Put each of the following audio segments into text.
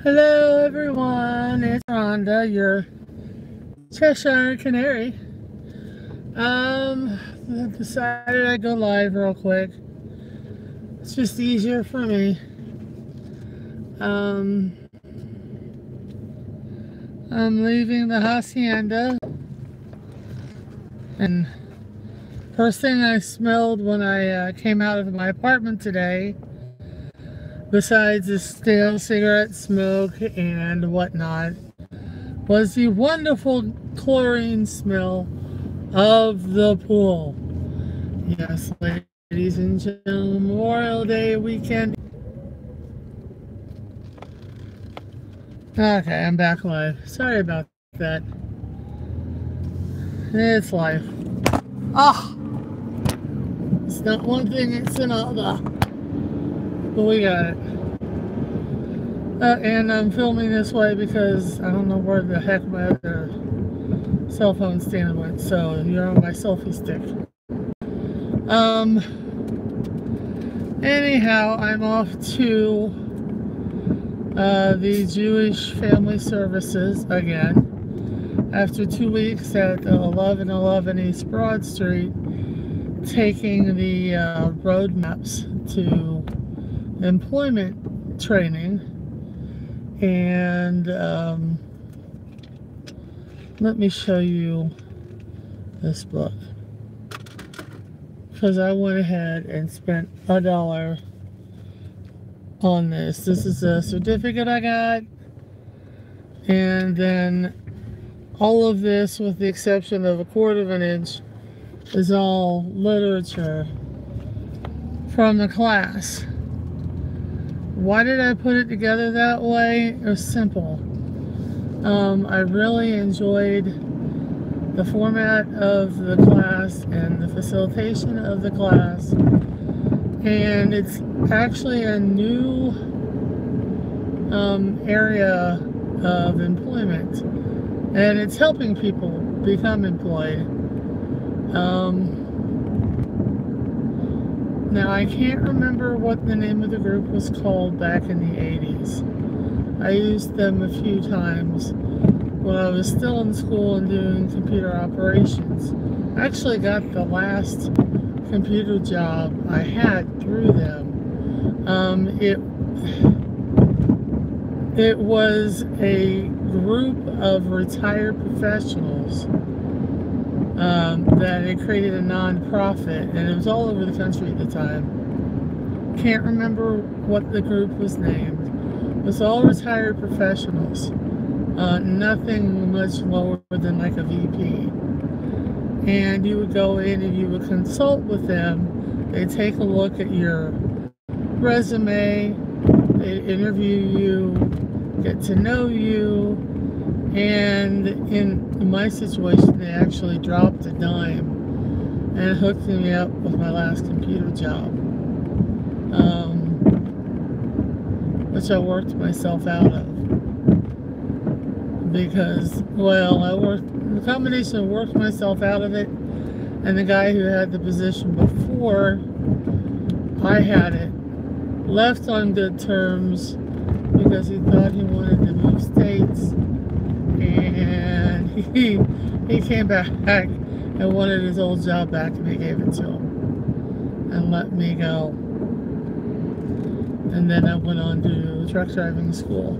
Hello everyone, it's Rhonda, your Cheshire Canary. I decided I'd go live real quick. It's just easier for me. Um, I'm leaving the hacienda, and first thing I smelled when I came out of my apartment today, besides the stale cigarette smoke and whatnot, was the wonderful chlorine smell of the pool. Yes, ladies and gentlemen, Memorial Day weekend. Okay, I'm back live. Sorry about that. It's life. Ah, it's not one thing, it's another. But we got it. And I'm filming this way because I don't know where the heck my other cell phone stand went. So you're on my selfie stick. Anyhow, I'm off to the Jewish Family Services again after 2 weeks at 1111 East Broad Street, taking the road maps to employment training. And let me show you this book, because I went ahead and spent $1 on this. This is a certificate I got, and then all of this, with the exception of a quarter of an inch, is all literature from the class. Why did I put it together that way? It was simple. I really enjoyed the format of the class and the facilitation of the class, and it's actually a new area of employment, and it's helping people become employed. Now I can't remember what the name of the group was called back in the 80s. I used them a few times when I was still in school and doing computer operations. I actually got the last computer job I had through them. It was a group of retired professionals that had created a non-profit, and it was all over the country at the time. Can't remember what the group was named. It was all retired professionals. Nothing much lower than like a VP. And you would go in and you would consult with them. They'd take a look at your resume, they'd interview you, get to know you, and in my situation, they actually dropped a dime and hooked me up with my last computer job, which I worked myself out of. Because, well, the combination of worked myself out of it, and the guy who had the position before I had it left on good terms because he thought he wanted to move states, and he came back and wanted his old job back, and they gave it to him and let me go. And then I went on to truck driving school.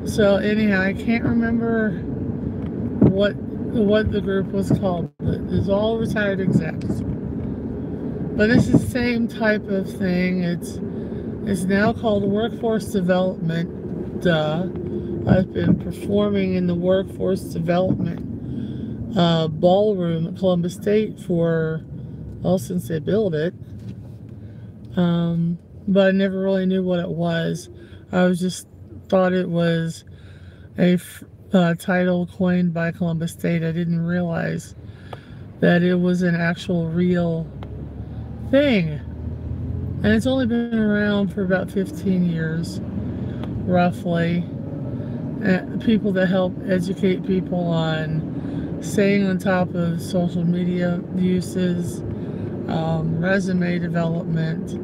So anyhow, I can't remember what the group was called, but it's all retired execs. But this is the same type of thing. It's now called workforce development. I've been performing in the workforce development ballroom at Columbus State for, well, since they built it. But I never really knew what it was. I was just thought it was a title coined by Columbus State. I didn't realize that it was an actual real thing. And it's only been around for about 15 years, roughly. People that help educate people on staying on top of social media uses, resume development,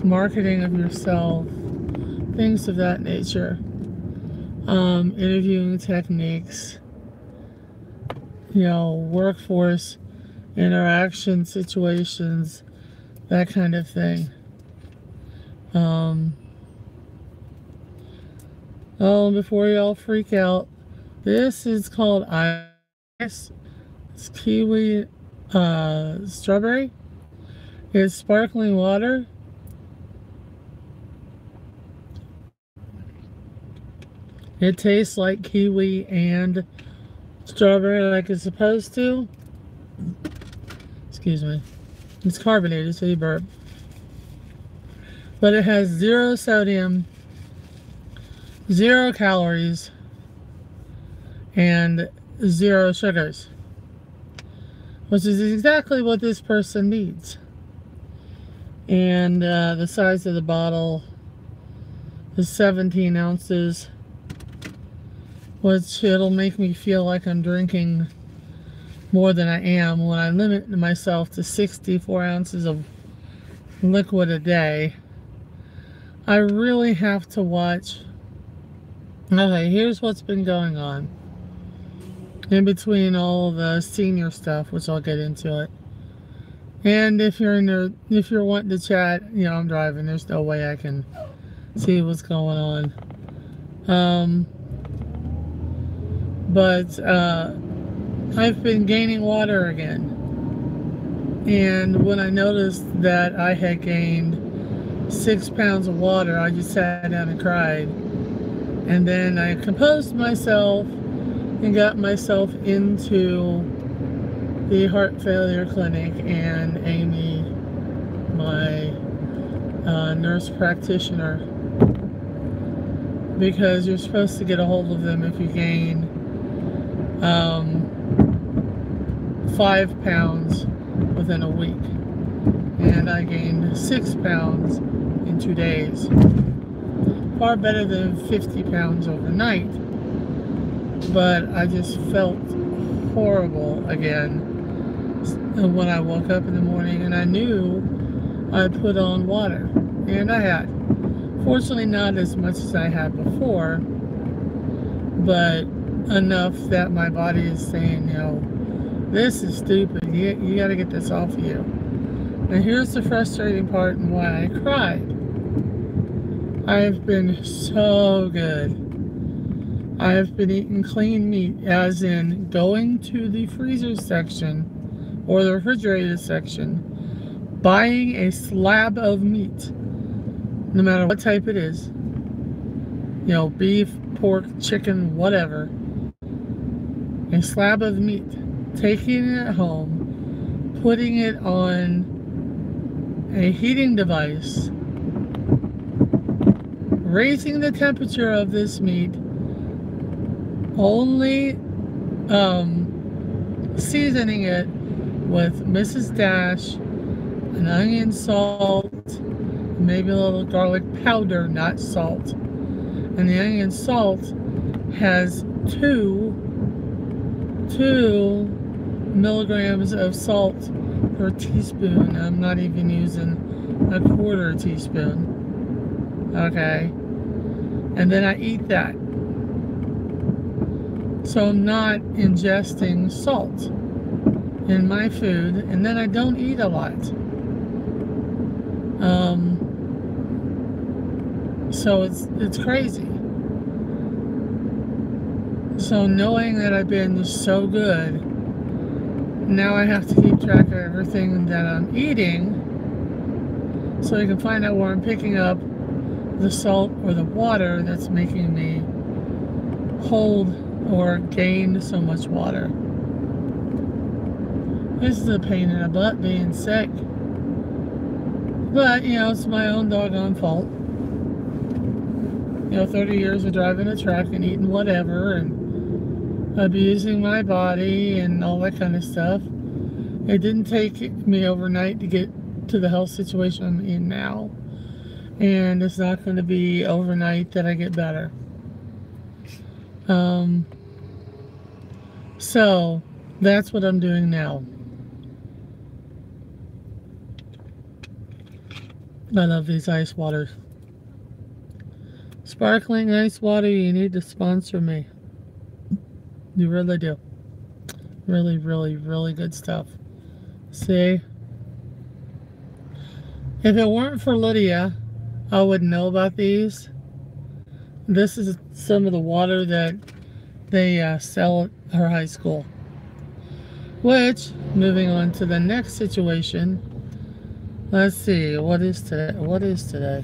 marketing of yourself, things of that nature. Interviewing techniques, workforce interaction situations, that kind of thing. Oh, before y'all freak out, this is called ice. It's kiwi strawberry. It's sparkling water. It tastes like kiwi and strawberry like it's supposed to. Excuse me. It's carbonated, so you burp. But it has 0 sodium, 0 calories, and 0 sugars, which is exactly what this person needs. And the size of the bottle is 17 ounces, which it'll make me feel like I'm drinking more than I am when I limit myself to 64 ounces of liquid a day. I really have to watch. Okay, here's what's been going on in between all the senior stuff, which I'll get into it. And if you're wanting to chat, I'm driving. There's no way I can see what's going on. But I've been gaining water again. And when I noticed that I had gained 6 pounds of water, I just sat down and cried. And then I composed myself and got myself into the heart failure clinic, and Amy, my nurse practitioner, because you're supposed to get a hold of them if you gain 5 pounds within a week. And I gained 6 pounds in 2 days. Far better than 50 pounds overnight. But I just felt horrible again when I woke up in the morning, and I knew I put on water. And I had. Fortunately, not as much as I had before, but enough that my body is saying, this is stupid. You got to get this off of you. And here's the frustrating part and why I cried. I've been so good. I have been eating clean meat, as in going to the freezer section or the refrigerator section, buying a slab of meat, no matter what type it is, beef, pork, chicken, whatever, a slab of meat, taking it home, putting it on a heating device, raising the temperature of this meat, only seasoning it with Mrs. Dash, an onion salt, maybe a little garlic powder, not salt. And the onion salt has 2 milligrams of salt per teaspoon. I'm not even using a 1/4 teaspoon. Okay. And then I eat that. So I'm not ingesting salt in my food, and then I don't eat a lot. So it's crazy. So knowing that I've been so good, now I have to keep track of everything that I'm eating, so I can find out where I'm picking up the salt or the water that's making me hold or gain so much water. This is a pain in the butt being sick. But, it's my own doggone fault. 30 years of driving a truck and eating whatever and abusing my body and all that kind of stuff. It didn't take me overnight to get to the health situation I'm in now. And it's not going to be overnight that I get better. So that's what I'm doing now. I love these ice waters. Sparkling ice water, you need to sponsor me. You really do. Really, really, really good stuff. See? If it weren't for Lydia, I wouldn't know about these. This is some of the water that they sell at her high school. Which, moving on to the next situation, let's see, what is today? What is today?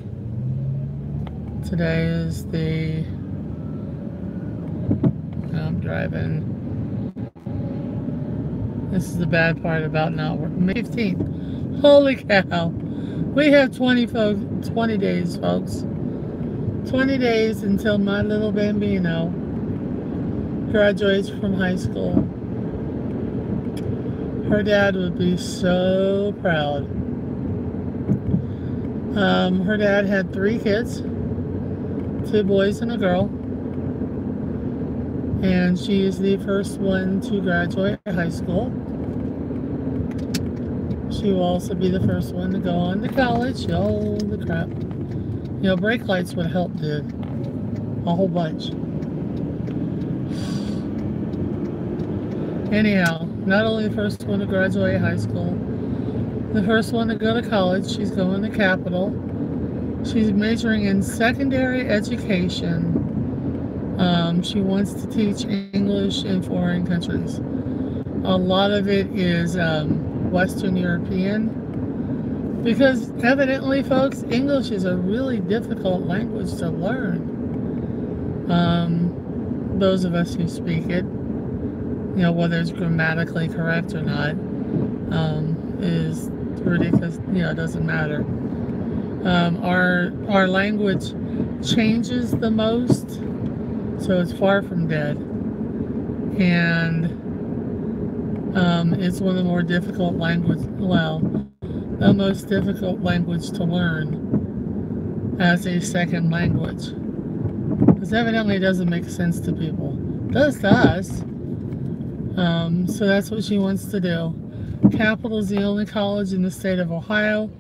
Today is the, I'm driving. This is the bad part about not working. May 15th. Holy cow. We have 20 days, folks. 20 days until my little bambino graduates from high school. Her dad would be so proud. Her dad had 3 kids, 2 boys and a girl, and she is the first one to graduate high school. She will also be the first one to go on to college. Oh, the crap. You know, brake lights would help, dude. A whole bunch. Anyhow, not only the first one to graduate high school, the first one to go to college. She's going to Capital. She's majoring in secondary education. She wants to teach English in foreign countries. A lot of it is Western European. Because evidently, folks, English is a really difficult language to learn. Those of us who speak it, you know, whether it's grammatically correct or not, is ridiculous. You know, it doesn't matter. Our language changes the most, so it's far from dead. And it's one of the more difficult language, well, the most difficult language to learn as a second language. Because evidently it doesn't make sense to people. It does to us. So that's what she wants to do. Capital is the only college in the state of Ohio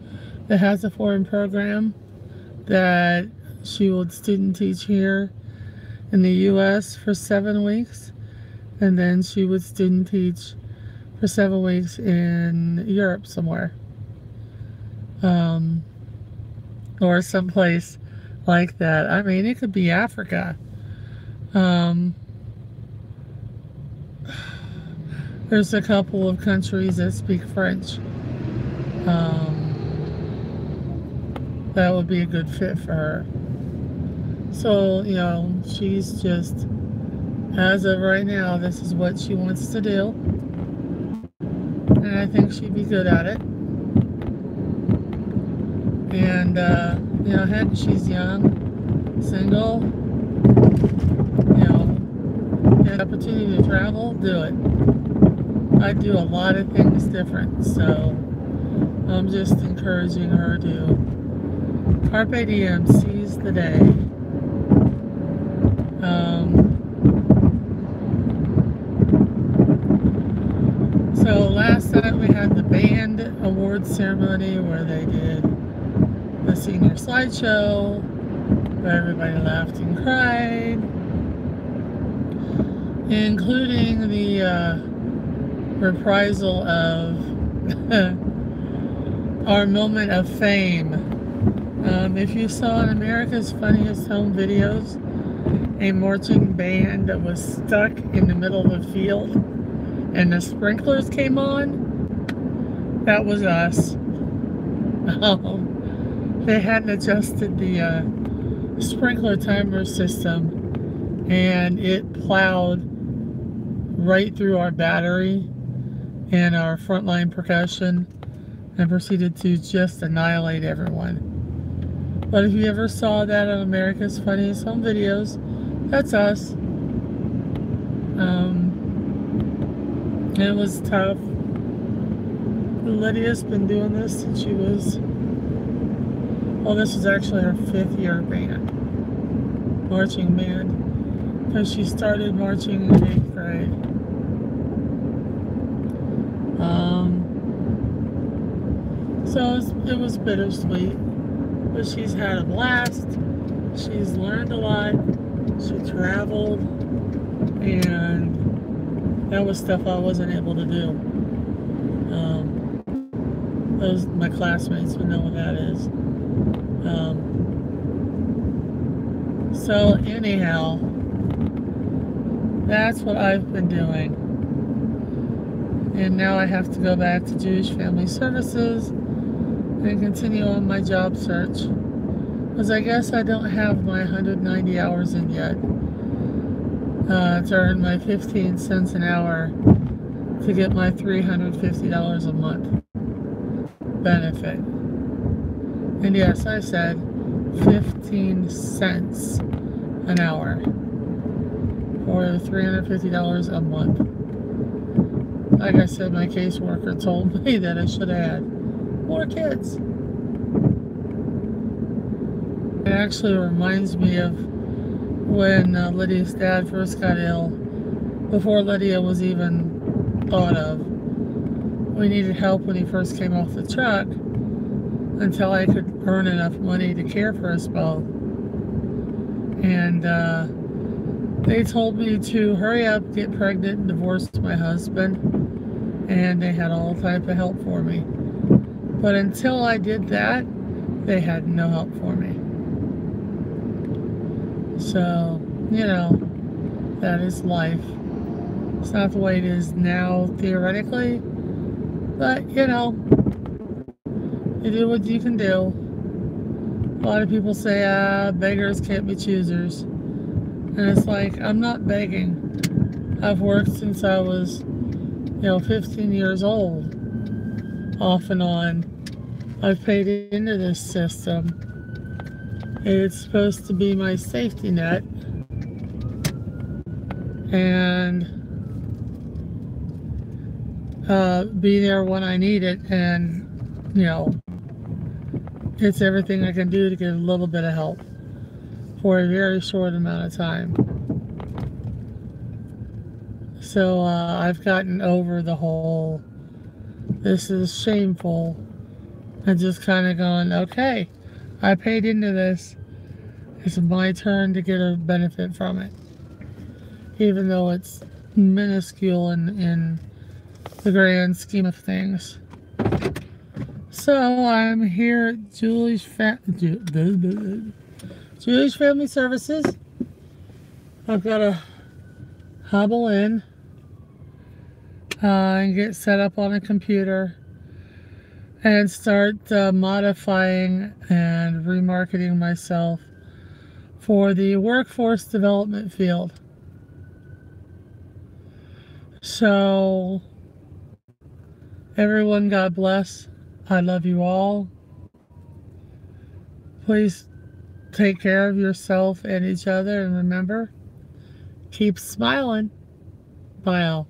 that has a foreign program that she will student teach here in the U.S. for 7 weeks. And then she would student teach for 7 weeks in Europe somewhere. Or someplace like that. I mean, it could be Africa. There's a couple of countries that speak French. That would be a good fit for her. So, you know, she's just, as of right now, this is what she wants to do. And I think she'd be good at it. And, you know, heck, she's young, single, you know, had the opportunity to travel, do it. I do a lot of things different, so I'm just encouraging her to carpe diem, seize the day. So last night we had the band awards ceremony where they did the senior slideshow, where everybody laughed and cried, including the reprisal of our moment of fame. If you saw in America's Funniest Home Videos, a marching band that was stuck in the middle of the field and the sprinklers came on, that was us. They hadn't adjusted the sprinkler timer system, and it plowed right through our battery and our frontline percussion and proceeded to just annihilate everyone. But if you ever saw that on America's Funniest Home Videos, that's us. It was tough. Lydia's been doing this since she was, well, this is actually her 5th year band, marching band, because she started marching in 8th grade. So it was bittersweet, but she's had a blast. she's learned a lot. She traveled, and that was stuff I wasn't able to do. Those my classmates would know what that is. So anyhow, that's what I've been doing. And now I have to go back to Jewish Family Services and continue on my job search. Because I guess I don't have my 190 hours in yet to earn my 15 cents an hour to get my $350 a month benefit. And yes, I said 15 cents an hour for $350 a month. Like I said, my caseworker told me that I should have had more kids. It actually reminds me of when Lydia's dad first got ill, before Lydia was even thought of. We needed help when he first came off the truck until I could earn enough money to care for us both. And they told me to hurry up, get pregnant, and divorce my husband. And they had all type of help for me. But until I did that, they had no help for me. So, you know, that is life. It's not the way it is now, theoretically. But, you know, you do what you can do. A lot of people say, beggars can't be choosers. And it's like, I'm not begging. I've worked since I was, 15 years old. Off and on. I've paid into this system. It's supposed to be my safety net. And be there when I need it. And, it's everything I can do to get a little bit of help for a very short amount of time. So I've gotten over the whole, this is shameful, and just kind of going, okay, I paid into this. It's my turn to get a benefit from it. Even though it's minuscule in the grand scheme of things. So I'm here at Jewish Family Services. I've got to hobble in and get set up on a computer and start modifying and remarketing myself for the workforce development field. So everyone, God bless. I love you all. Please take care of yourself and each other, and remember, keep smiling. Bye all.